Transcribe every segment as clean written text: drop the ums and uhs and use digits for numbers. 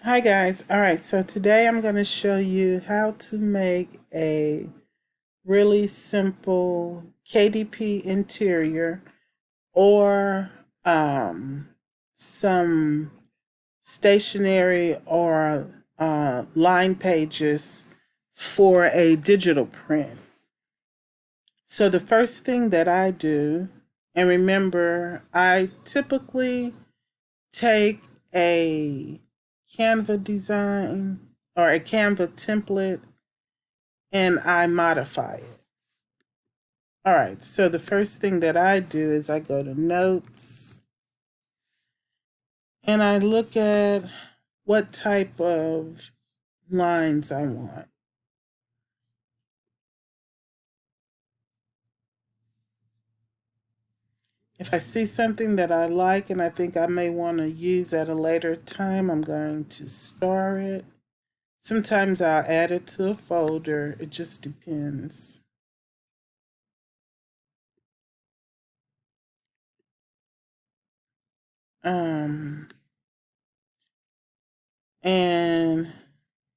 Hi guys. All right, so today I'm going to show you how to make a really simple KDP interior or some stationery or line pages for a digital print. So the first thing that I do, and remember, I typically take a Canva design or a Canva template and I modify it. All right, so the first thing that I do is I go to notes and I look at what type of lines I want. If I see something that I like and I think I may want to use at a later time, I'm going to star it. Sometimes I'll add it to a folder. It just depends. Um, and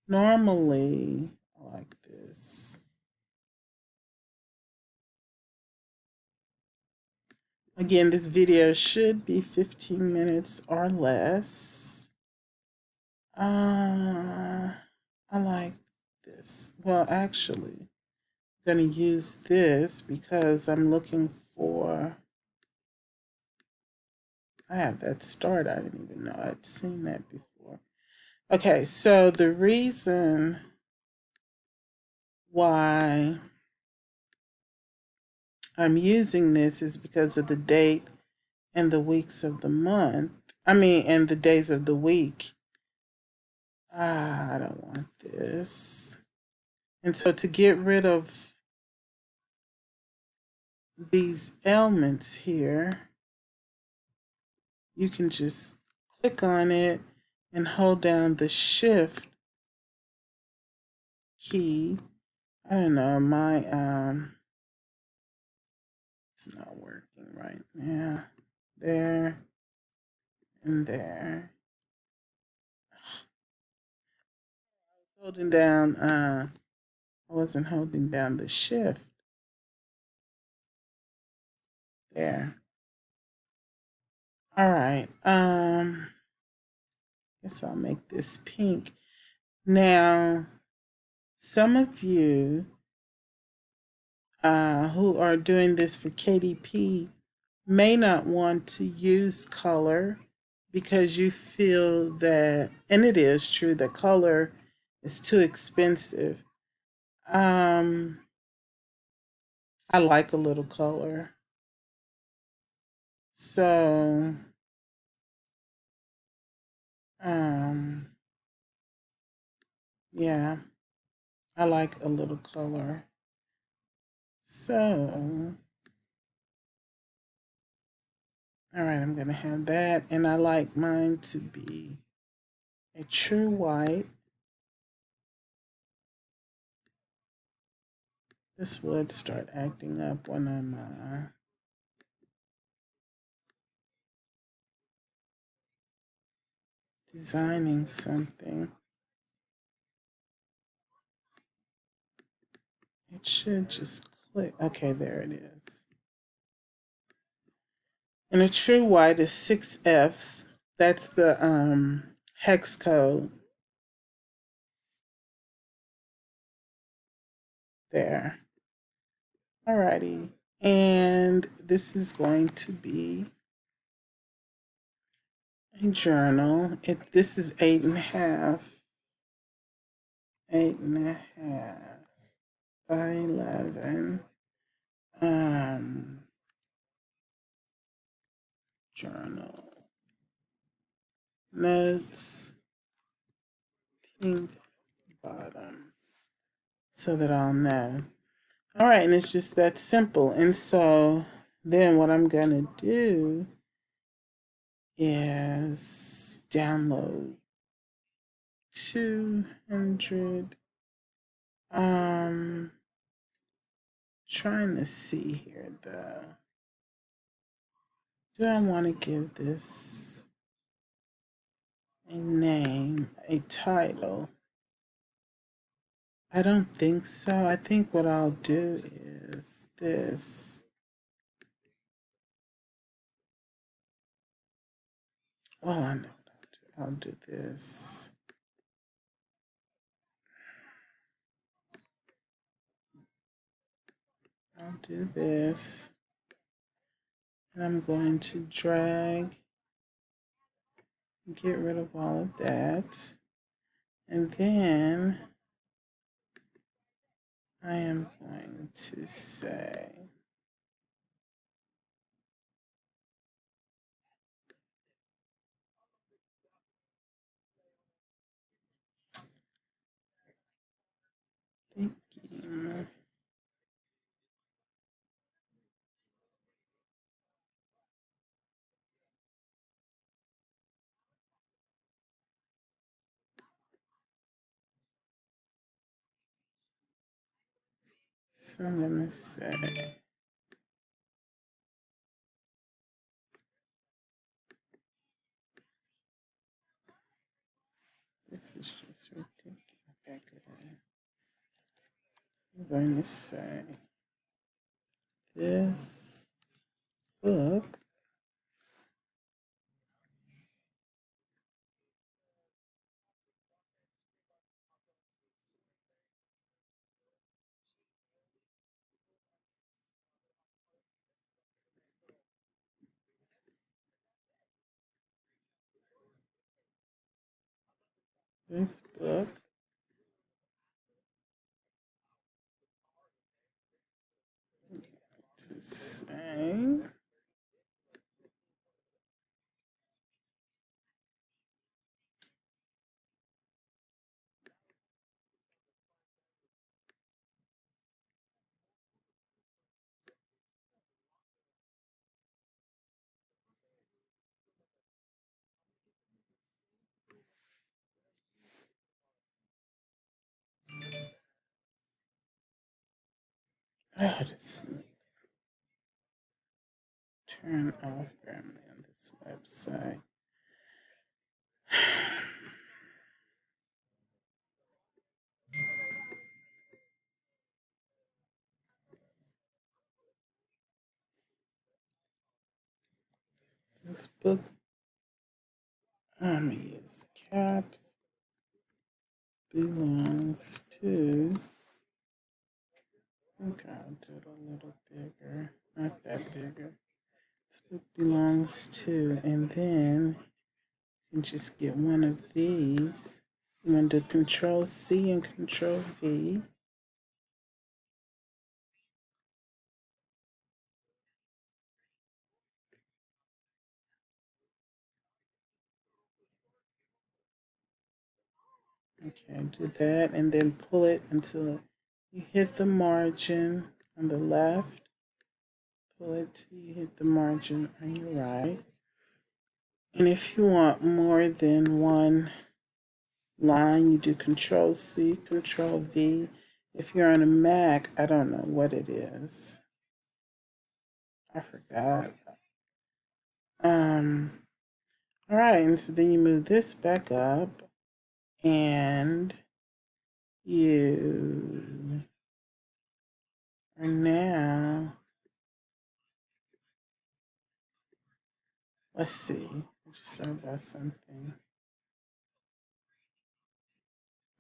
normally, like this. Again, this video should be 15 minutes or less. I like this. Well, actually, I'm going to use this because I'm looking for. I have that start. I didn't even know I'd seen that before. Okay, so the reason why I'm using this is because of the date and the weeks of the month. And the days of the week. I don't want this. And so to get rid of these elements here, you can just click on it and hold down the shift key. I don't know, it's not working right now. There and there. Holding down I wasn't holding down the shift. There. All right. Guess I'll make this pink. Now, some of you who are doing this for KDP may not want to use color because you feel that, and it is true, that color is too expensive. I like a little color. So, yeah, I like a little color. So, all right, I'm going to have that. And I like mine to be a true white. This would start acting up when I'm designing something. It should just click. Okay, there it is. And a true white is 6 Fs. That's the hex code. There. Alrighty. And this is going to be a journal. This is 8.5. 8.5 by 11. Journal. Notes. Pink bottom. So that I'll know. All right, and it's just that simple. And so then what I'm going to do is download 200. Trying to see here do I want to give this a name? a title. I don't think so. I think what I'll do is this. Well, I know what I'll do. I'll do this. I'll do this. And I'm going to drag, get rid of all of that. And then I am going to say, thank you. So I'm going to say, this is just ridiculous. Okay, good. I'm going to say, this book this book to say, oh, this turn off grammar on this website. This book, I'm going to use caps, belongs to, I think I'll do it a little bigger, not that bigger. This book belongs to, and then you just get one of these. I'm going to do Control C and Control V. Okay, do that and then pull it until you hit the margin on the left. Pull it till you hit the margin on your right. And if you want more than one line, you do Control C, Control V. If you're on a Mac, I don't know what it is. I forgot. All right, and so then you move this back up and you are now, let's see, I just thought about something.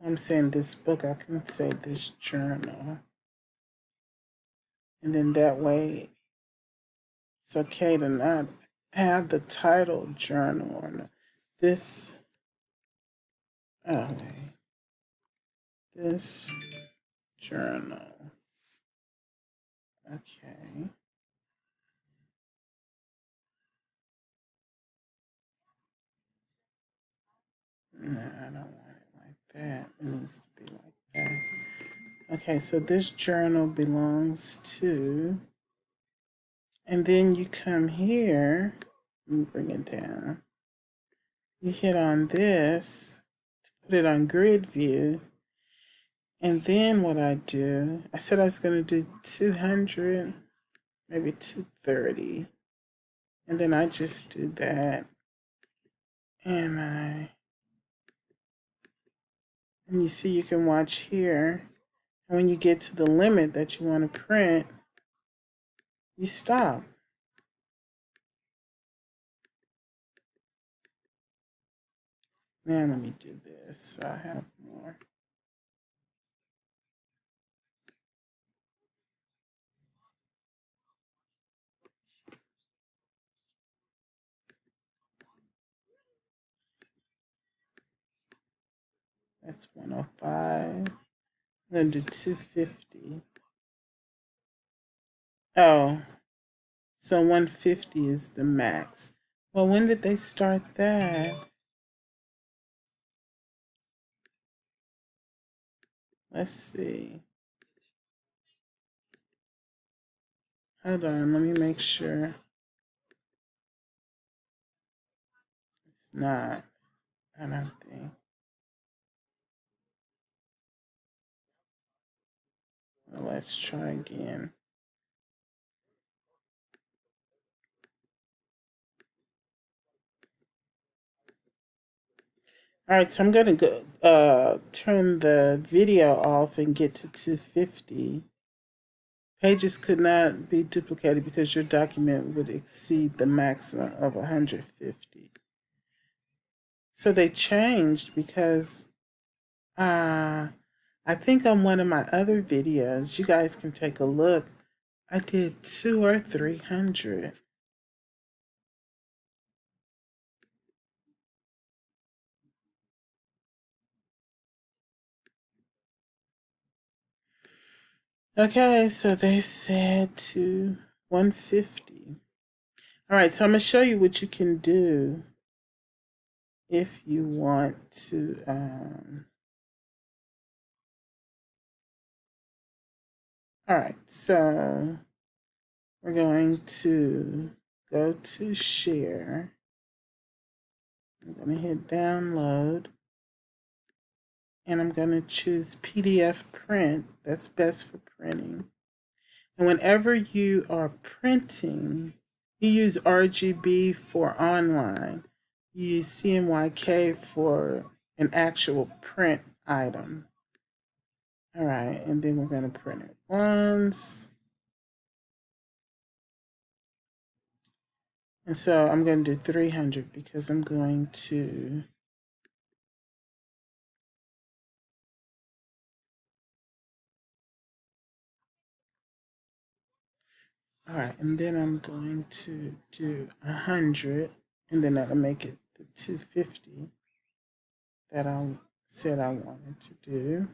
I'm saying this book, I can say this journal. And then that way it's okay to not have the title journal or this, oh wait, this journal. Okay. No, I don't want it like that. It needs to be like that. Okay, so this journal belongs to, and then you come here and bring it down. You hit on this to put it on grid view. And then what I do, I said I was going to do 200, maybe 230. And then I just do that. And I And you see you can watch here. And when you get to the limit that you want to print, you stop. Now let me do this so I have more. That's 105. I'm going to do 250. Oh, so 150 is the max. Well, when did they start that? Let's see. Hold on, let me make sure. It's not. I don't think. Well, let's try again. All right, so I'm going to go turn the video off and get to 250. Pages could not be duplicated because your document would exceed the maximum of 150. So they changed because I think on one of my other videos, you guys can take a look. I did 200 or 300. Okay, so they said to 150. All right, so I'm going to show you what you can do if you want to. All right, so we're going to go to share. I'm going to hit download. And I'm going to choose PDF print. That's best for printing. And whenever you are printing, you use RGB for online. You use CMYK for an actual print item. All right, and then we're going to print it once. And so I'm going to do 300 because I'm going to all right, and then I'm going to do 100, and then that'll make it the 250 that I said I wanted to do.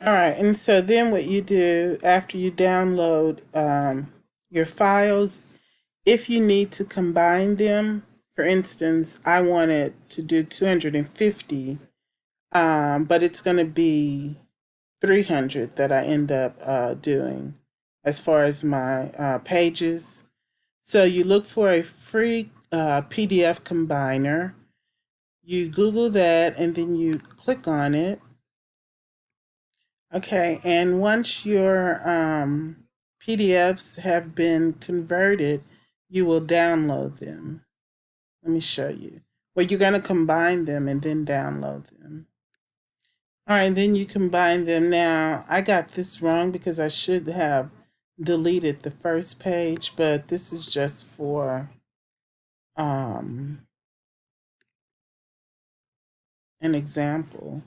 All right, and so then what you do after you download your files, if you need to combine them, for instance, I wanted to do 250, but it's going to be 300 that I end up doing as far as my pages. So you look for a free PDF combiner. You Google that and then you click on it. Okay, and once your PDFs have been converted, you will download them. Let me show you. Well, you're going to combine them and then download them. All right, then you combine them. Now, I got this wrong because I should have deleted the first page, but this is just for an example.